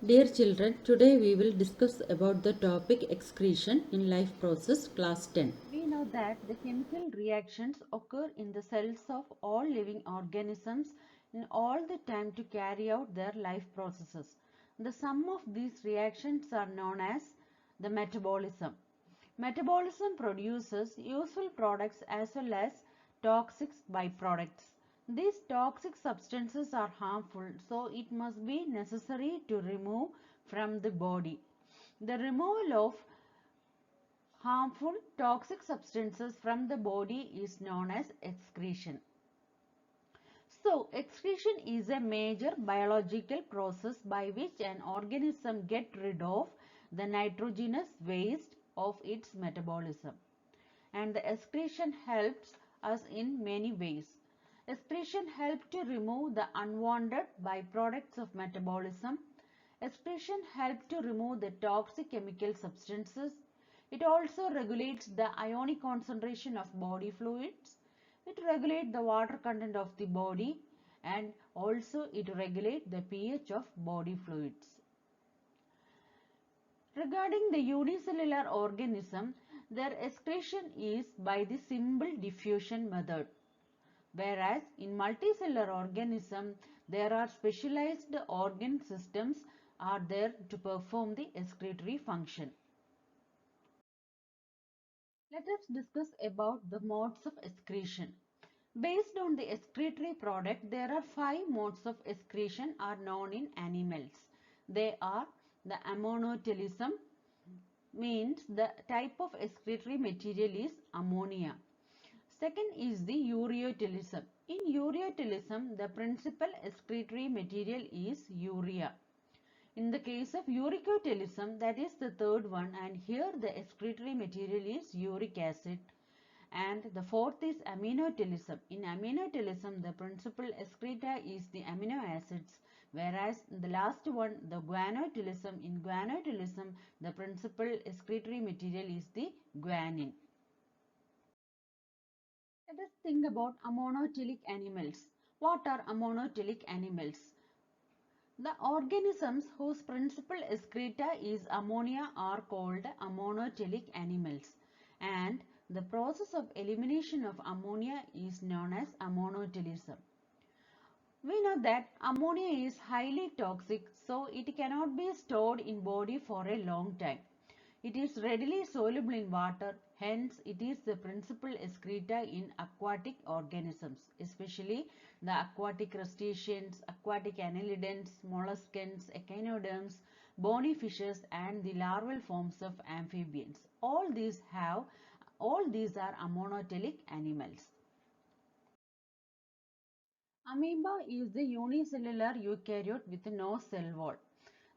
Dear children, today we will discuss about the topic excretion in life process, class 10. We know that the chemical reactions occur in the cells of all living organisms in all the time to carry out their life processes. The sum of these reactions are known as the metabolism. Metabolism produces useful products as well as toxic byproducts. These toxic substances are harmful, so it must be necessary to remove from the body. The removal of harmful toxic substances from the body is known as excretion. So, excretion is a major biological process by which an organism gets rid of the nitrogenous waste of its metabolism. And the excretion helps us in many ways. Excretion helps to remove the unwanted byproducts of metabolism. Excretion helps to remove the toxic chemical substances. It also regulates the ionic concentration of body fluids. It regulates the water content of the body, and also it regulates the pH of body fluids. Regarding the unicellular organism, their excretion is by the simple diffusion method. Whereas in multicellular organism, there are specialized organ systems are there to perform the excretory function. Let us discuss about the modes of excretion. Based on the excretory product, there are 5 modes of excretion are known in animals. They are the Amonetalism, means the type of excretory material is ammonia. Second is the Ureaodylism. In Ureaodylism, the principal excretory material is urea. In the case of Uricotylism, that is the third one, and here the excretory material is uric acid. And the fourth is Aminotylism. In Aminotylism, the principal excreta is the amino acids, whereas the last one, the Guanotylism, in Guanotylism, the principal excretory material is the guanine. Let us think about amonotelic animals. What are amonotelic animals? The organisms whose principal excreta is ammonia are called amonotelic animals, and the process of elimination of ammonia is known as amonotelism. We know that ammonia is highly toxic, so it cannot be stored in body for a long time. It is readily soluble in water, hence it is the principal excreta in aquatic organisms, especially the aquatic crustaceans, aquatic annelidans, molluscans, echinoderms, bony fishes and the larval forms of amphibians. All these are amonotelic animals. Amoeba is the unicellular eukaryote with no cell wall.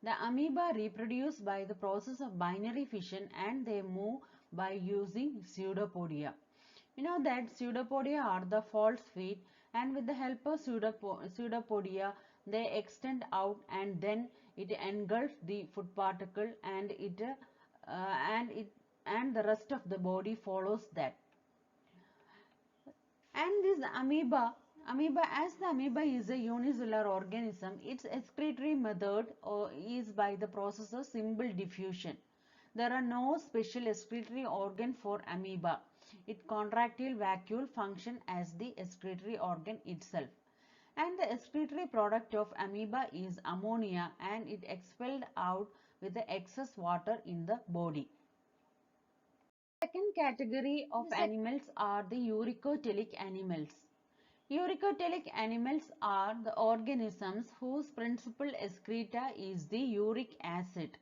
The amoeba reproduce by the process of binary fission and they move by using pseudopodia. You know that pseudopodia are the false feet, and with the help of pseudopodia they extend out and then it engulfs the food particle and and the rest of the body follows that. And this as the amoeba is a unicellular organism, its excretory method is by the process of simple diffusion. There are no special excretory organ for amoeba. Its contractile vacuole function as the excretory organ itself. And the excretory product of amoeba is ammonia, and it expelled out with the excess water in the body. Second category of animals are the uricotelic animals. Uricotelic animals are the organisms whose principal excreta is the uric acid,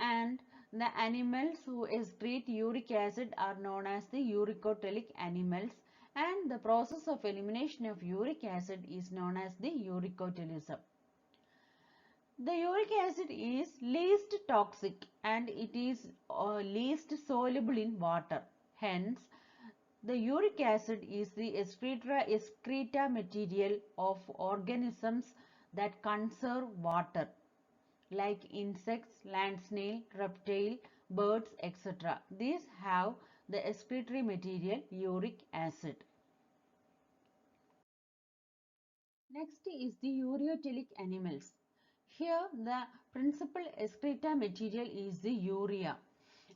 and the animals who excrete uric acid are known as the uricotelic animals, and the process of elimination of uric acid is known as the uricotylism. The uric acid is least toxic and it is least soluble in water. Hence, the uric acid is the excreta material of organisms that conserve water, like insects, land snail, reptile, birds, etc. These have the excretory material uric acid. Next is the ureotelic animals. Here the principal excreta material is the urea,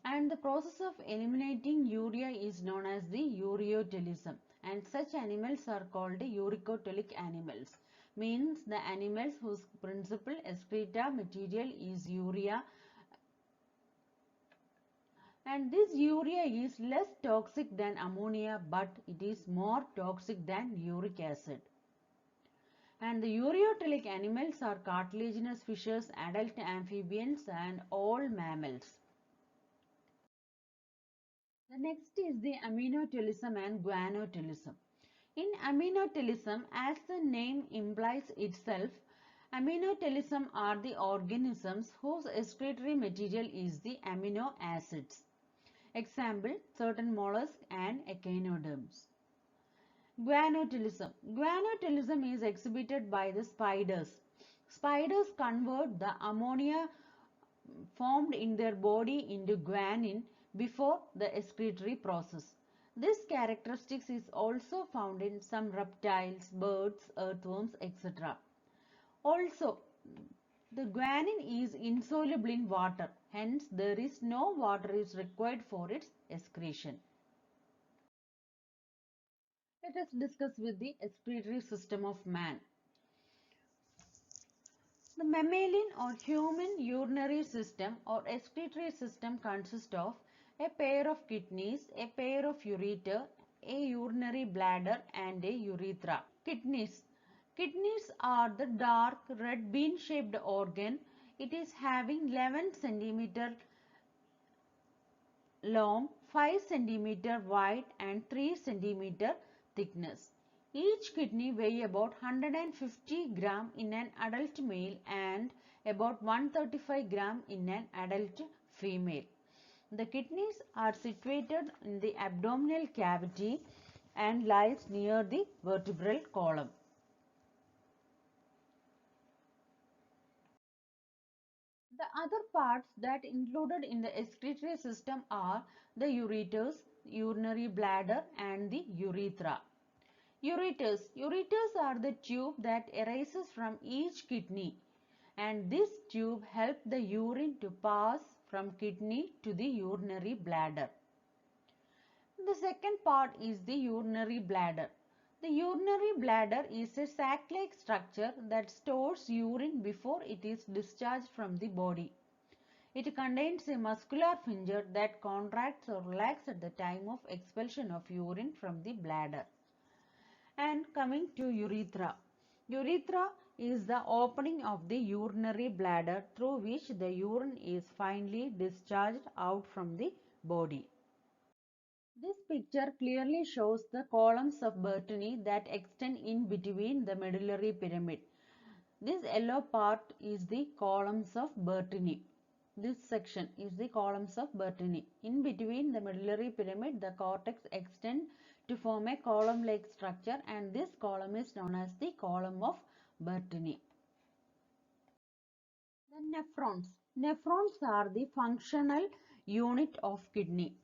and the process of eliminating urea is known as the ureaodylism, and such animals are called uricotelic animals, means the animals whose principal excreta material is urea, and this urea is less toxic than ammonia, but it is more toxic than uric acid. And the ureaodylic animals are cartilaginous fishes, adult amphibians, and all mammals. The next is the aminotylism and guanotylism. In aminotylism, as the name implies itself, aminotylism are the organisms whose excretory material is the amino acids. Example, certain mollusks and echinoderms. Guanotylism. Guanotylism is exhibited by the spiders. Spiders convert the ammonia formed in their body into guanine before the excretory process. This characteristic is also found in some reptiles, birds, earthworms, etc. Also, the guanine is insoluble in water, hence there is no water is required for its excretion. Let us discuss with the excretory system of man. The mammalian or human urinary system or excretory system consists of a pair of kidneys, a pair of ureter, a urinary bladder and a urethra. Kidneys. Kidneys are the dark red bean shaped organ. It is having 11 cm long, 5 cm wide and 3 cm thickness. Each kidney weighs about 150 gram in an adult male and about 135 gram in an adult female. The kidneys are situated in the abdominal cavity and lies near the vertebral column. The other parts that included in the excretory system are the ureters, urinary bladder and the urethra. Ureters. Ureters are the tube that arises from each kidney, and this tube helps the urine to pass from kidney to the urinary bladder. The second part is the urinary bladder. The urinary bladder is a sac-like structure that stores urine before it is discharged from the body. It contains a muscular sphincter that contracts or relaxes at the time of expulsion of urine from the bladder. And coming to urethra. Urethra is the opening of the urinary bladder through which the urine is finally discharged out from the body. This picture clearly shows the columns of Burton that extend in between the medullary pyramid. This yellow part is the columns of Burton. This section is the columns of Burton. In between the medullary pyramid, the cortex extends to form a column-like structure, and this column is known as the column of Burton. The nephrons. Nephrons are the functional unit of kidney,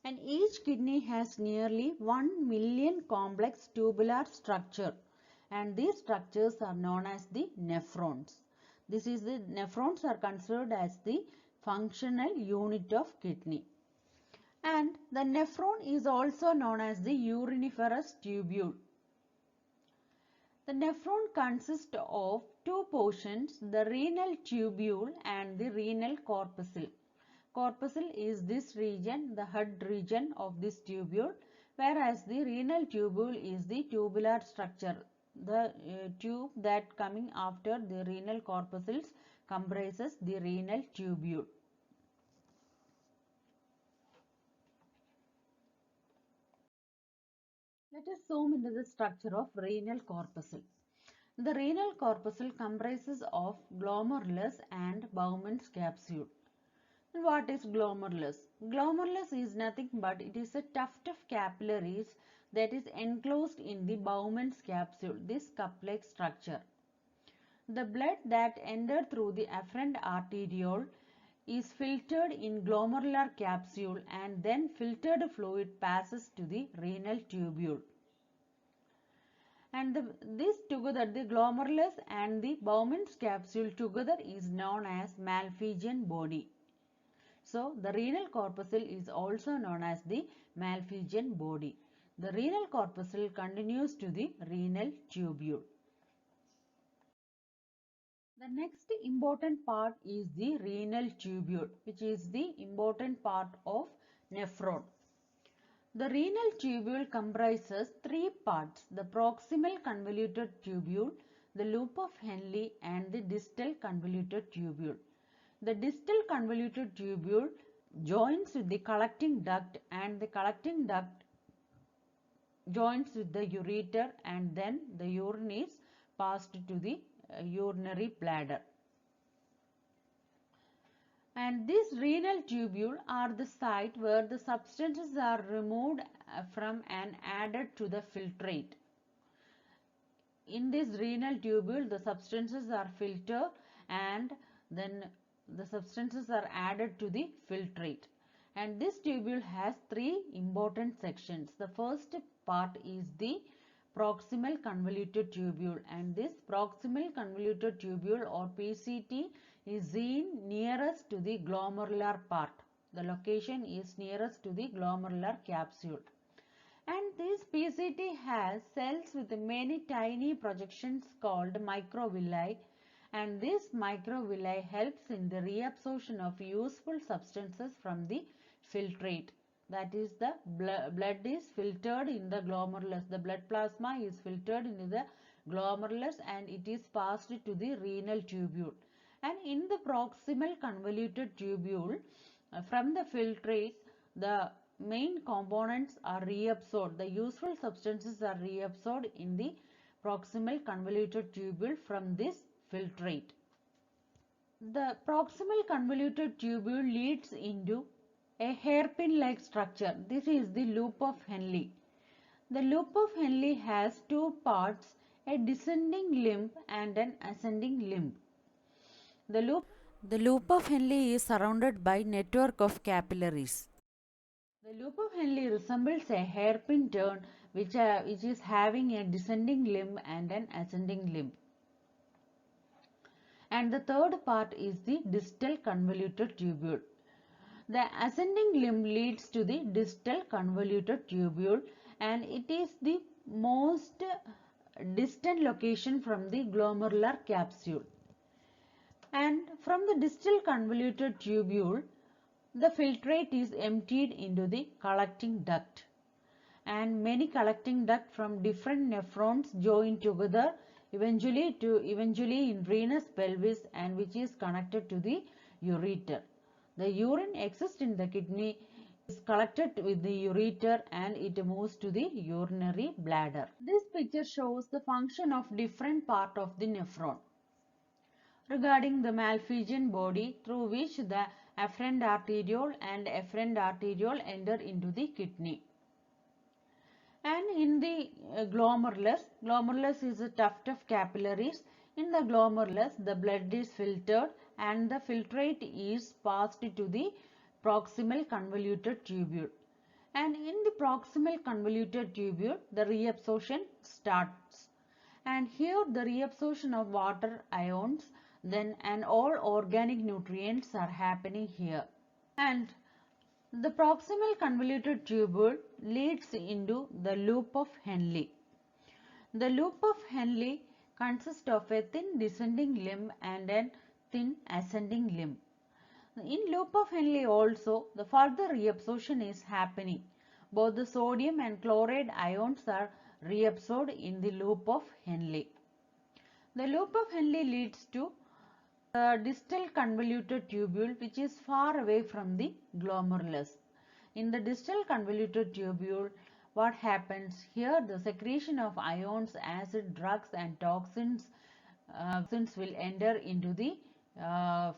and each kidney has nearly 1 million complex tubular structure, and these structures are known as the nephrons. Nephrons are considered as the functional unit of kidney. And the nephron is also known as the uriniferous tubule. The nephron consists of two portions, the renal tubule and the renal corpuscle. Corpuscle is this region, the head region of this tubule, whereas the renal tubule is the tubular structure. The tube that coming after the renal corpuscles comprises the renal tubule. Let us zoom into the structure of renal corpuscle. The renal corpuscle comprises of glomerulus and Bowman's capsule. And what is glomerulus? Glomerulus is nothing but it is a tuft of capillaries that is enclosed in the Bowman's capsule, this cup-like structure. The blood that enters through the afferent arteriole is filtered in glomerular capsule, and then filtered fluid passes to the renal tubule. And this together, the glomerulus and the Bowman's capsule together is known as Malpighian body. So, the renal corpuscle is also known as the Malpighian body. The renal corpuscle continues to the renal tubule. The next important part is the renal tubule, which is the important part of nephron. The renal tubule comprises three parts: the proximal convoluted tubule, the loop of Henle, and the distal convoluted tubule. The distal convoluted tubule joins with the collecting duct, and the collecting duct joins with the ureter, and then the urine is passed to the urinary bladder. And these renal tubule are the site where the substances are removed from and added to the filtrate. In this renal tubule, the substances are filtered and then the substances are added to the filtrate. And this tubule has three important sections. The first part is the proximal convoluted tubule, and this proximal convoluted tubule or PCT is seen nearest to the glomerular part. The location is nearest to the glomerular capsule. And this PCT has cells with many tiny projections called microvilli, and this microvilli helps in the reabsorption of useful substances from the filtrate. That is, the blood is filtered in the glomerulus. The blood plasma is filtered into the glomerulus and it is passed to the renal tubule. And in the proximal convoluted tubule, from the filtrate, the main components are reabsorbed. The useful substances are reabsorbed in the proximal convoluted tubule from this filtrate. The proximal convoluted tubule leads into a hairpin-like structure. This is the loop of Henle. The loop of Henle has two parts, a descending limb and an ascending limb. The loop of Henle is surrounded by network of capillaries. The loop of Henle resembles a hairpin turn which is having a descending limb and an ascending limb. And the third part is the distal convoluted tubule. The ascending limb leads to the distal convoluted tubule and it is the most distant location from the glomerular capsule. And from the distal convoluted tubule, the filtrate is emptied into the collecting duct. And many collecting ducts from different nephrons join together eventually in venous pelvis, and which is connected to the ureter. The urine exists in the kidney, is collected with the ureter and it moves to the urinary bladder. This picture shows the function of different part of the nephron. Regarding the Malpighian body, through which the afferent arteriole and efferent arteriole enter into the kidney. And in the glomerulus is a tuft of capillaries. In the glomerulus, the blood is filtered and the filtrate is passed to the proximal convoluted tubule. And in the proximal convoluted tubule, the reabsorption starts. And here the reabsorption of water ions and all organic nutrients are happening here. And the proximal convoluted tubule leads into the loop of Henle. The loop of Henle consists of a thin descending limb and a thin ascending limb. In loop of Henle also, the further reabsorption is happening. Both the sodium and chloride ions are reabsorbed in the loop of Henle. The loop of Henle leads to the distal convoluted tubule, which is far away from the glomerulus. In the distal convoluted tubule, what happens here? The secretion of ions, acid, drugs and toxins will enter into the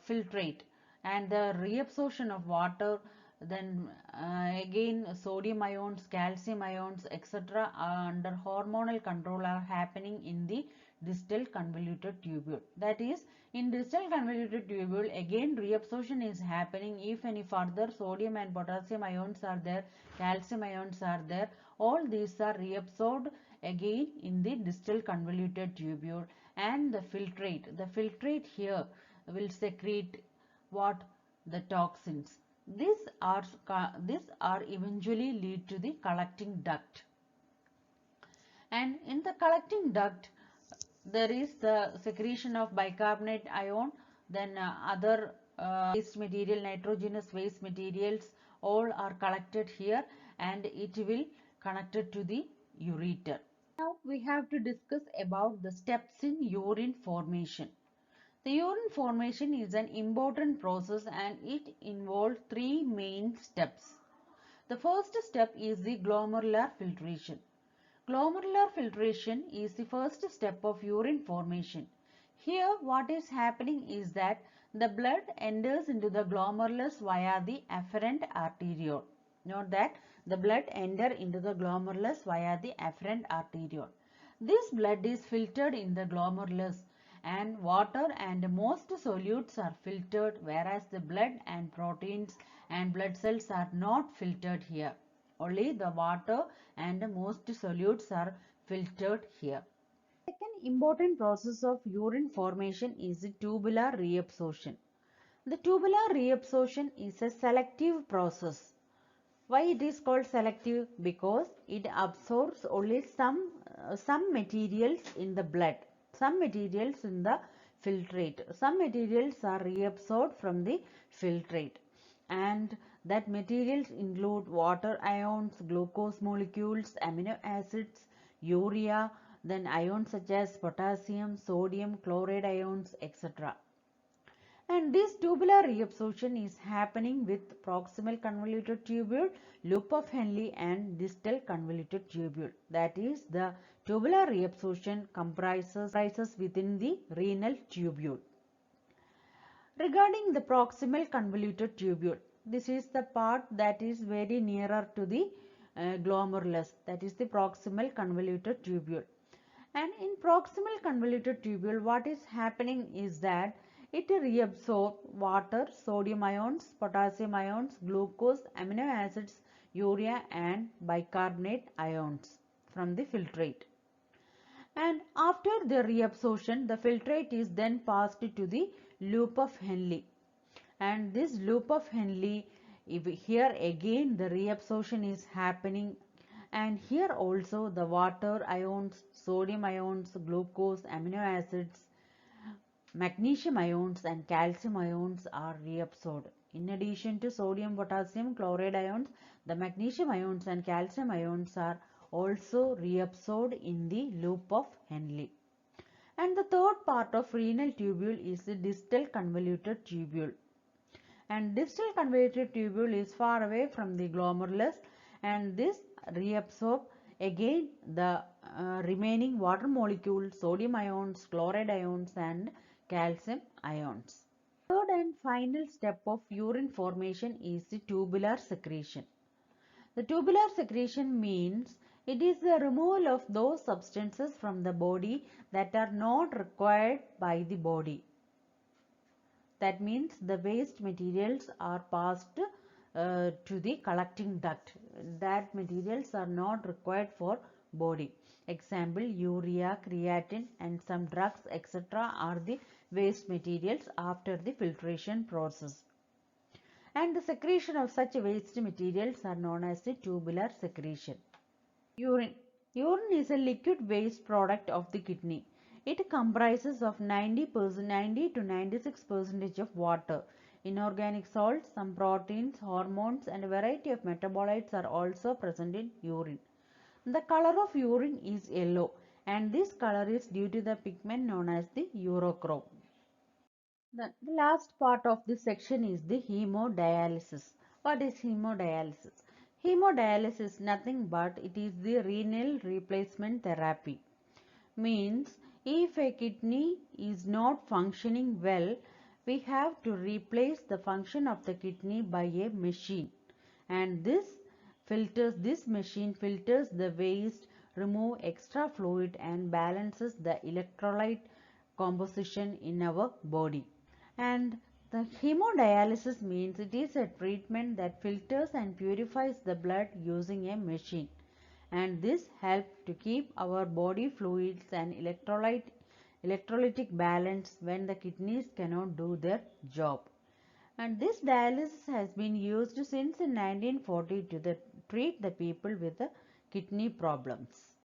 filtrate, and the reabsorption of water, then again sodium ions, calcium ions, etc. under hormonal control are happening in the distal convoluted tubule. That is, in distal convoluted tubule, again reabsorption is happening. If any further sodium and potassium ions are there, calcium ions are there, all these are reabsorbed again in the distal convoluted tubule, and the filtrate. The filtrate here will secrete what? The toxins. These are eventually lead to the collecting duct. And in the collecting duct, there is the secretion of bicarbonate ion, then other waste material, nitrogenous waste materials, all are collected here, and it will connected to the ureter. Now we have to discuss about the steps in urine formation. The urine formation is an important process and it involves three main steps. The first step is the glomerular filtration. Glomerular filtration is the first step of urine formation. Here what is happening is that the blood enters into the glomerulus via the afferent arteriole. Note that the blood enters into the glomerulus via the afferent arteriole. This blood is filtered in the glomerulus, and water and most solutes are filtered, whereas the blood and proteins and blood cells are not filtered here. Only the water and most solutes are filtered here. Second important process of urine formation is the tubular reabsorption. The tubular reabsorption is a selective process. Why it is called selective? Because it absorbs only some materials in the blood, some materials in the filtrate. Some materials are reabsorbed from the filtrate, and that materials include water ions, glucose molecules, amino acids, urea, then ions such as potassium, sodium, chloride ions, etc. And this tubular reabsorption is happening with proximal convoluted tubule, loop of Henle, and distal convoluted tubule. That is, the tubular reabsorption comprises within the renal tubule. Regarding the proximal convoluted tubule, this is the part that is very nearer to the glomerulus, that is the proximal convoluted tubule. And in proximal convoluted tubule, what is happening is that it reabsorbs water, sodium ions, potassium ions, glucose, amino acids, urea, and bicarbonate ions from the filtrate. And after the reabsorption, the filtrate is then passed to the loop of Henle. And this loop of Henle, here again the reabsorption is happening, and here also the water ions, sodium ions, glucose, amino acids, magnesium ions, and calcium ions are reabsorbed. In addition to sodium, potassium, chloride ions, the magnesium ions and calcium ions are also reabsorbed in the loop of Henle. And the third part of renal tubule is the distal convoluted tubule. And distal convoluted tubule is far away from the glomerulus, and this reabsorb again the remaining water molecules, sodium ions, chloride ions, and calcium ions. Third and final step of urine formation is the tubular secretion. The tubular secretion means it is the removal of those substances from the body that are not required by the body. That means the waste materials are passed to the collecting duct. That materials are not required for body. Example, urea, creatine, and some drugs, etc. are the waste materials after the filtration process. And the secretion of such waste materials are known as the tubular secretion. Urine. Urine is a liquid waste product of the kidney. It comprises of 90 to 96% of water. Inorganic salts, some proteins, hormones, and a variety of metabolites are also present in urine. The color of urine is yellow, and this color is due to the pigment known as the urochrome. The last part of this section is the hemodialysis. What is hemodialysis? Hemodialysis is nothing but it is the renal replacement therapy. Means if a kidney is not functioning well, we have to replace the function of the kidney by a machine, and this machine filters the waste, remove extra fluid, and balances the electrolyte composition in our body. And the hemodialysis means it is a treatment that filters and purifies the blood using a machine. and this helps to keep our body fluids and electrolytic balance when the kidneys cannot do their job. And this dialysis has been used since 1940 to treat the people with the kidney problems.